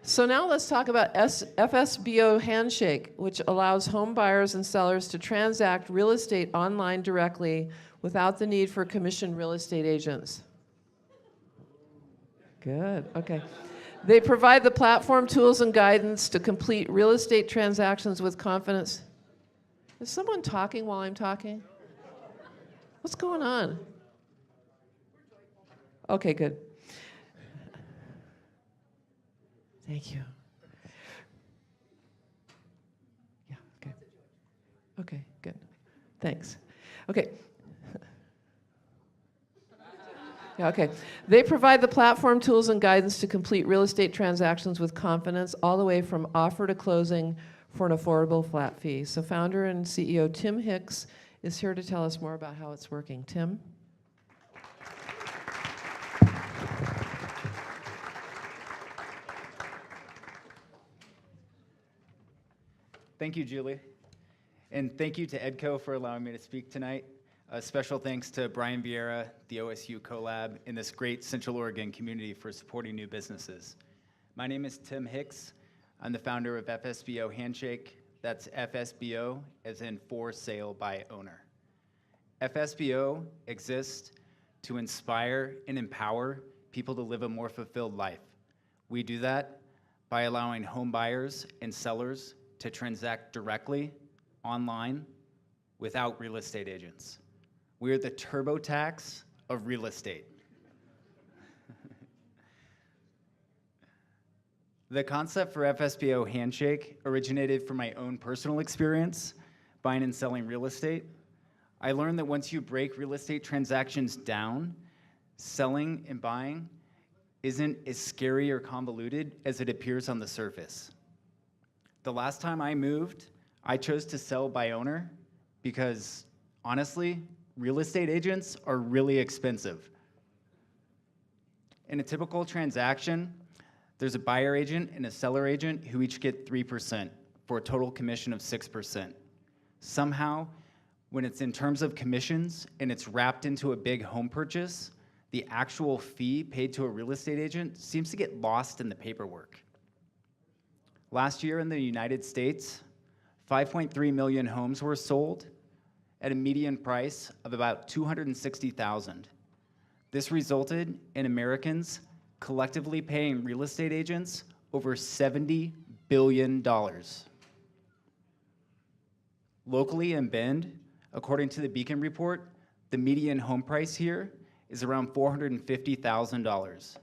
So now let's talk about fsboHandshake, which allows home buyers and sellers to transact real estate online directly without the need for commissioned real estate agents. Good, okay. They provide the platform, tools, and guidance to complete real estate transactions with confidence. Is someone talking while I'm talking? What's going on? Okay, good. Thank you. Yeah, okay. Okay, good. Thanks. Okay. Yeah, okay. They provide the platform, tools, and guidance to complete real estate transactions with confidence, all the way from offer to closing for an affordable flat fee. So founder and CEO Tim Hicks is here to tell us more about how it's working. Tim? Thank you, Julie. And thank you to EDCO for allowing me to speak tonight. A special thanks to Brian Vieira, the OSU CoLab, and this great Central Oregon community for supporting new businesses. My name is Tim Hicks. I'm the founder of fsboHandshake. That's FSBO, as in for sale by owner. FSBO exists to inspire and empower people to live a more fulfilled life. We do that by allowing home buyers and sellers to transact directly online without real estate agents. We're the TurboTax of real estate. The concept for fsboHandshake originated from my own personal experience buying and selling real estate. I learned that once you break real estate transactions down, selling and buying isn't as scary or convoluted as it appears on the surface. The last time I moved, I chose to sell by owner because, honestly, real estate agents are really expensive. In a typical transaction, there's a buyer agent and a seller agent who each get 3% for a total commission of 6%. Somehow, when it's in terms of commissions and it's wrapped into a big home purchase, the actual fee paid to a real estate agent seems to get lost in the paperwork. Last year in the United States, 5.3 million homes were sold at a median price of about $260,000. This resulted in Americans collectively paying real estate agents over $70 billion. Locally in Bend, according to the Beacon Report, the median home price here is around $450,000.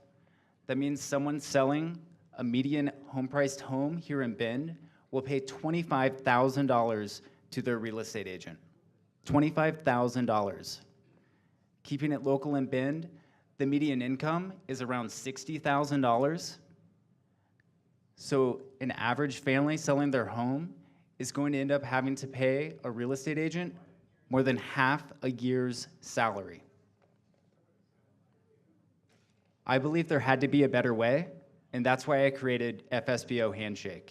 That means someone selling a median home-priced home here in Bend will pay $25,000 to their real estate agent. $25,000. Keeping it local in Bend, the median income is around $60,000. So an average family selling their home is going to end up having to pay a real estate agent more than half a year's salary. I believe there had to be a better way, and that's why I created fsboHandshake.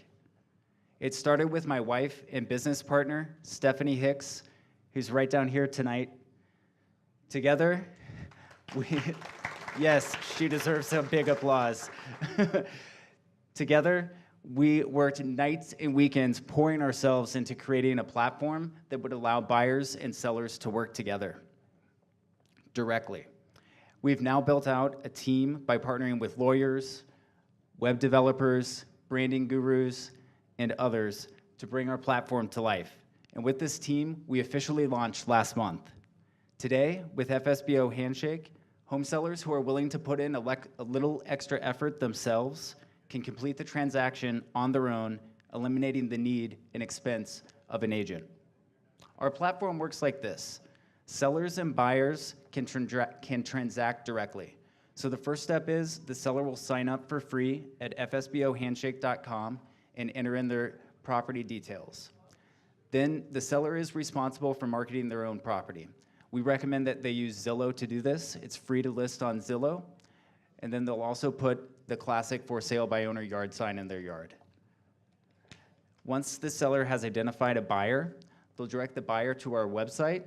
It started with my wife and business partner, Stephanie Hicks, who's right down here tonight. Together, yes, she deserves a big applause. Together, we worked nights and weekends pouring ourselves into creating a platform that would allow buyers and sellers to work together directly. We've now built out a team by partnering with lawyers, web developers, branding gurus, and others to bring our platform to life. And with this team, we officially launched last month. Today, with fsboHandshake, home sellers who are willing to put in a little extra effort themselves can complete the transaction on their own, eliminating the need and expense of an agent. Our platform works like this. Sellers and buyers can transact directly. So the first step is the seller will sign up for free at fsbohandshake.com and enter in their property details. Then the seller is responsible for marketing their own property. We recommend that they use Zillow to do this. It's free to list on Zillow. And then they'll also put the classic for sale by owner yard sign in their yard. Once the seller has identified a buyer, they'll direct the buyer to our website.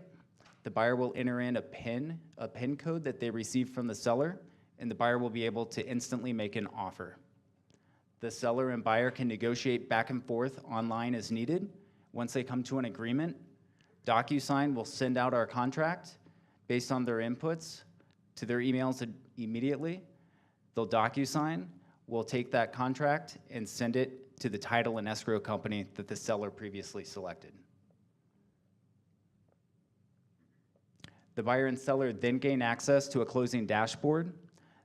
The buyer will enter in a PIN code that they receive from the seller, and the buyer will be able to instantly make an offer. The seller and buyer can negotiate back and forth online as needed. Once they come to an agreement, DocuSign will send out our contract based on their inputs to their emails immediately. They'll DocuSign. We'll take that contract and send it to the title and escrow company that the seller previously selected. The buyer and seller then gain access to a closing dashboard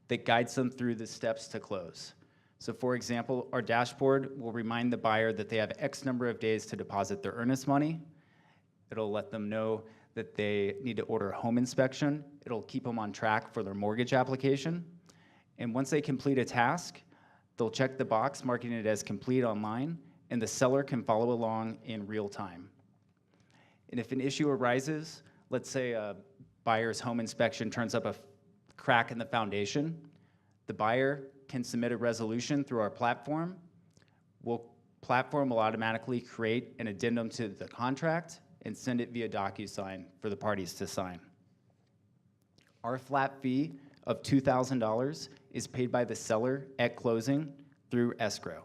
that guides them through the steps to close. So for example, our dashboard will remind the buyer that they have X number of days to deposit their earnest money. It'll let them know that they need to order a home inspection. It'll keep them on track for their mortgage application. And once they complete a task, they'll check the box marking it as complete online, and the seller can follow along in real time. And if an issue arises, let's say a buyer's home inspection turns up a crack in the foundation, the buyer can submit a resolution through our platform. Platform will automatically create an addendum to the contract and send it via DocuSign for the parties to sign. Our flat fee of $2,000 is paid by the seller at closing through escrow.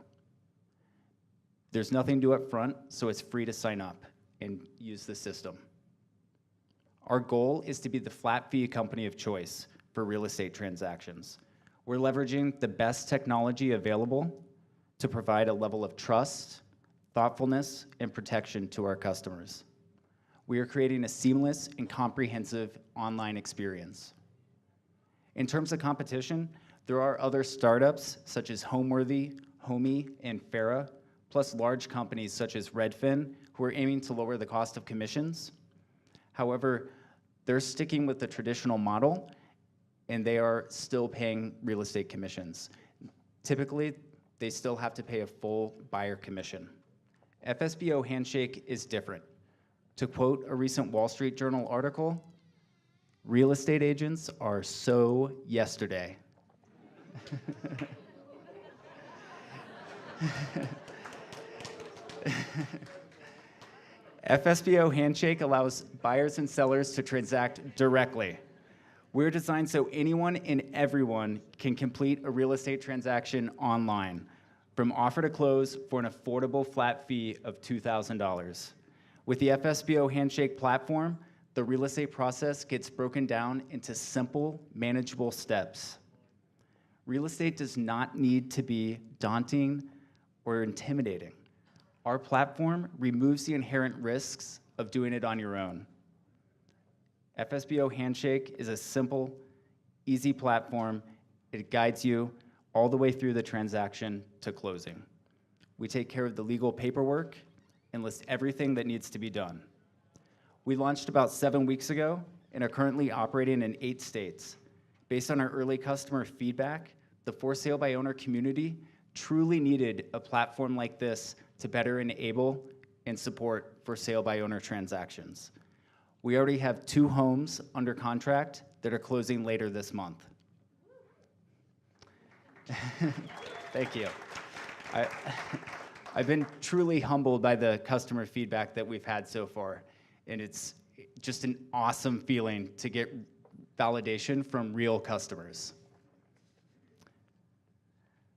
There's nothing due up front, so it's free to sign up and use the system. Our goal is to be the flat fee company of choice for real estate transactions. We're leveraging the best technology available to provide a level of trust, thoughtfulness, and protection to our customers. We are creating a seamless and comprehensive online experience. In terms of competition, there are other startups such as Homeworthy, Homey, and Farah, plus large companies such as Redfin, who are aiming to lower the cost of commissions. However, they're sticking with the traditional model, and they are still paying real estate commissions. Typically, they still have to pay a full buyer commission. FSboHandshake is different. To quote a recent Wall Street Journal article, real estate agents are so yesterday. FSboHandshake allows buyers and sellers to transact directly. We're designed so anyone and everyone can complete a real estate transaction online, from offer to close for an affordable flat fee of $2,000. With the FSboHandshake platform, the real estate process gets broken down into simple, manageable steps. Real estate does not need to be daunting or intimidating. Our platform removes the inherent risks of doing it on your own. FSboHandshake is a simple, easy platform. It guides you all the way through the transaction to closing. We take care of the legal paperwork and list everything that needs to be done. We launched about 7 weeks ago and are currently operating in 8 states. Based on our early customer feedback, the for sale by owner community truly needed a platform like this to better enable and support for sale by owner transactions. We already have 2 homes under contract that are closing later this month. Thank you. I've been truly humbled by the customer feedback that we've had so far, and it's just an awesome feeling to get validation from real customers.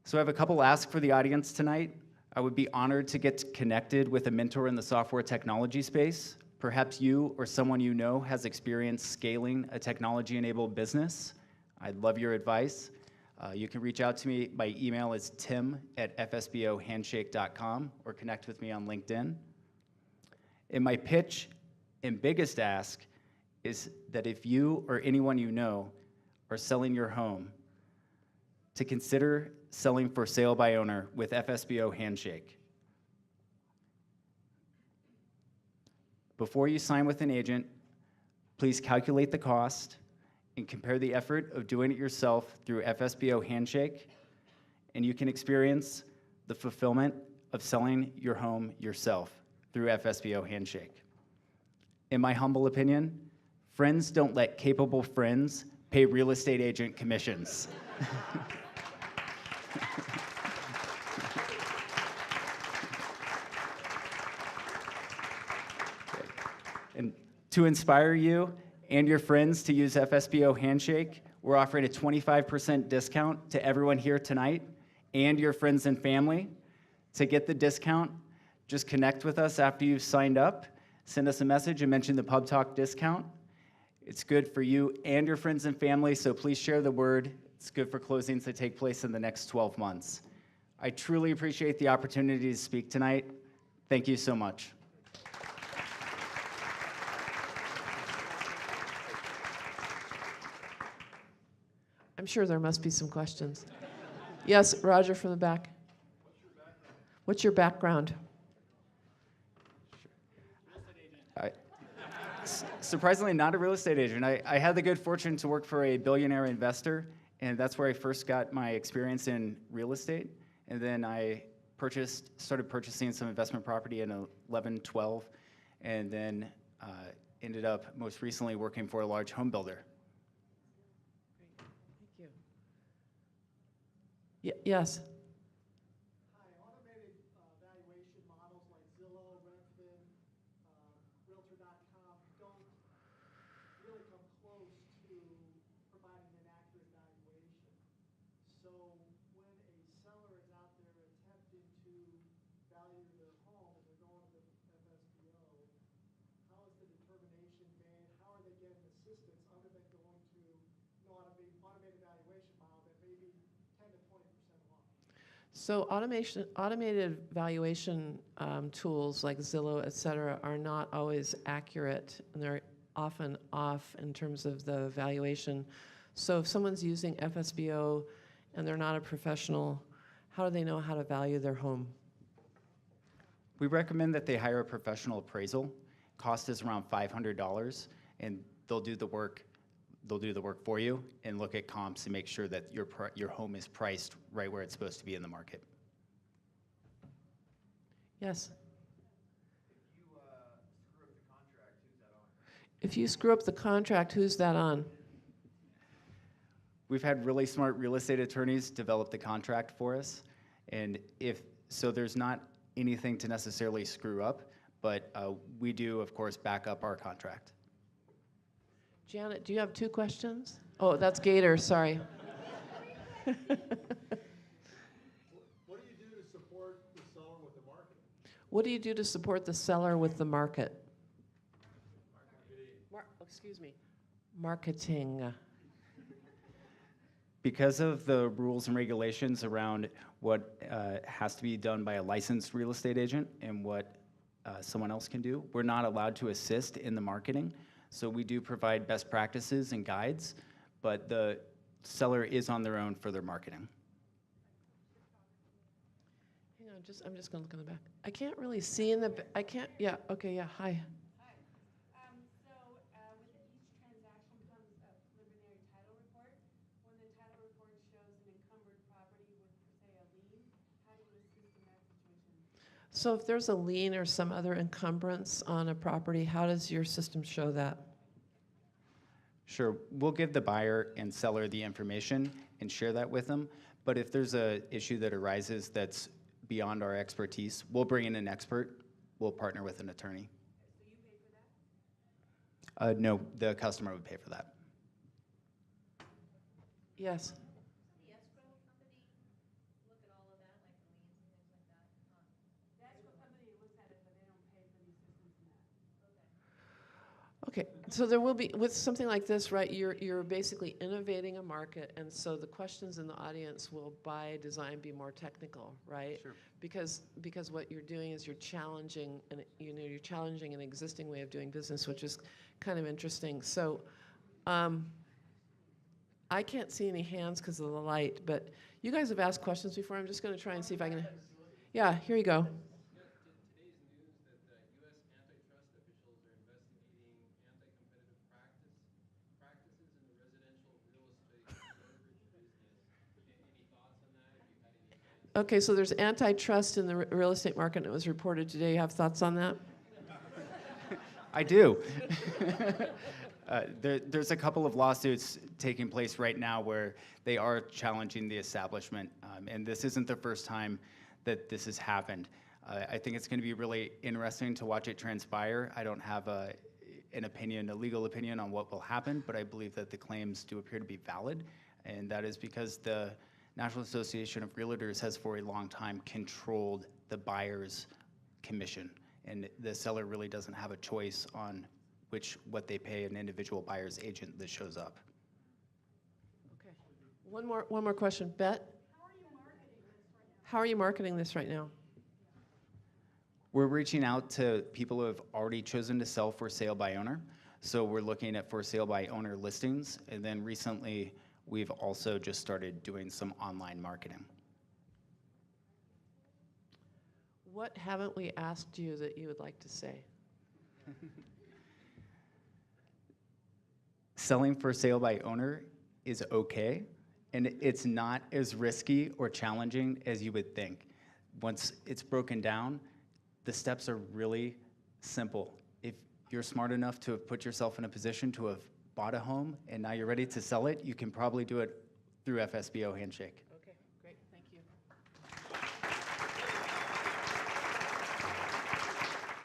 So I have a couple asks for the audience tonight. I would be honored to get connected with a mentor in the software technology space. Perhaps you or someone you know has experience scaling a technology-enabled business. I'd love your advice. You can reach out to me. My email is tim@fsbohandshake.com or connect with me on LinkedIn. And my pitch and biggest ask is that if you or anyone you know are selling your home, to consider selling for sale by owner with FSboHandshake. Before you sign with an agent, please calculate the cost and compare the effort of doing it yourself through FSboHandshake, and you can experience the fulfillment of selling your home yourself through FSboHandshake. In my humble opinion, friends don't let capable friends pay real estate agent commissions. And to inspire you and your friends to use FSboHandshake, we're offering a 25% discount to everyone here tonight and your friends and family. To get the discount, just connect with us after you've signed up. Send us a message and mention the PubTalk discount. It's good for you and your friends and family, so please share the word. It's good for closings that take place in the next 12 months. I truly appreciate the opportunity to speak tonight. Thank you so much. I'm sure there must be some questions. Yes, Roger from the back. What's your background? Surprisingly, not a real estate agent. I had the good fortune to work for a billionaire investor, and that's where I first got my experience in real estate. And then I started purchasing some investment property in 11, 12, and then ended up most recently working for a large home builder. Thank you. Yes. Hi, automated valuation models like Zillow, Redfin, Realtor.com don't really come close to providing an accurate valuation. So when a seller is out there attempting to value their home and they're going to the FSBO, how is the determination made? How are they getting assistance other than going to an automated valuation model that may be 10 to 20% off? So automated valuation tools like Zillow, et cetera, are not always accurate, and they're often off in terms of the valuation. So if someone's using FSBO and they're not a professional, how do they know how to value their home? We recommend that they hire a professional appraisal. Cost is around $500, and they'll do the work. They'll do the work for you and look at comps and make sure that your home is priced right where it's supposed to be in the market. Yes. If you screw up the contract, who's that on? If you screw up the contract, who's that on? We've had really smart real estate attorneys develop the contract for us, and so there's not anything to necessarily screw up, but we do, of course, back up our contract. Janet, do you have two questions? Oh, that's Gator, sorry. What do you do to support the seller with the marketing? What do you do to support the seller with the market? Marketing. Because of the rules and regulations around what has to be done by a licensed real estate agent and what someone else can do, we're not allowed to assist in the marketing. So we do provide best practices and guides, but the seller is on their own for their marketing. Hang on, I'm just going to look in the back. I can't really see in the, I can't, yeah, okay, yeah, hi. Hi. With each transaction comes a preliminary title report. When the title report shows an encumbered property with, say, a lien, how do you assist in that situation? So if there's a lien or some other encumbrance on a property, how does your system show that? Sure, we'll give the buyer and seller the information and share that with them. But if there's an issue that arises that's beyond our expertise, we'll bring in an expert. We'll partner with an attorney. So you pay for that? No, the customer would pay for that. Yes. The escrow company look at all of that, like the liens and things like that? The escrow company looks at it, but they don't pay for the assistance in that. Okay, so there will be, with something like this, right, you're basically innovating a market, and so the questions in the audience will, by design, be more technical, right? Sure. Because what you're doing is you're challenging an existing way of doing business, which is kind of interesting. So, I can't see any hands because of the light, but you guys have asked questions before. I'm just going to try and see if I can. Yeah, here you go. Today's news that U.S. antitrust officials are investigating anti-competitive practices in the residential real estate brokerage business. Any thoughts on that? Have you had any chance? Okay, so there's antitrust in the real estate market, and it was reported today. You have thoughts on that? I do. There's a couple of lawsuits taking place right now where they are challenging the establishment, and this isn't the first time that this has happened. I think it's going to be really interesting to watch it transpire. I don't have a legal opinion on what will happen, but I believe that the claims do appear to be valid, and that is because the National Association of Realtors has for a long time controlled the buyer's commission, and the seller really doesn't have a choice on what they pay an individual buyer's agent that shows up. Okay. One more question. Bet? How are you marketing this right now? We're reaching out to people who have already chosen to sell for sale by owner. So we're looking at for sale by owner listings. And then recently, we've also just started doing some online marketing. What haven't we asked you that you would like to say? Selling for sale by owner is okay, and it's not as risky or challenging as you would think. Once it's broken down, the steps are really simple. If you're smart enough to have put yourself in a position to have bought a home and now you're ready to sell it, you can probably do it through FSBO Handshake.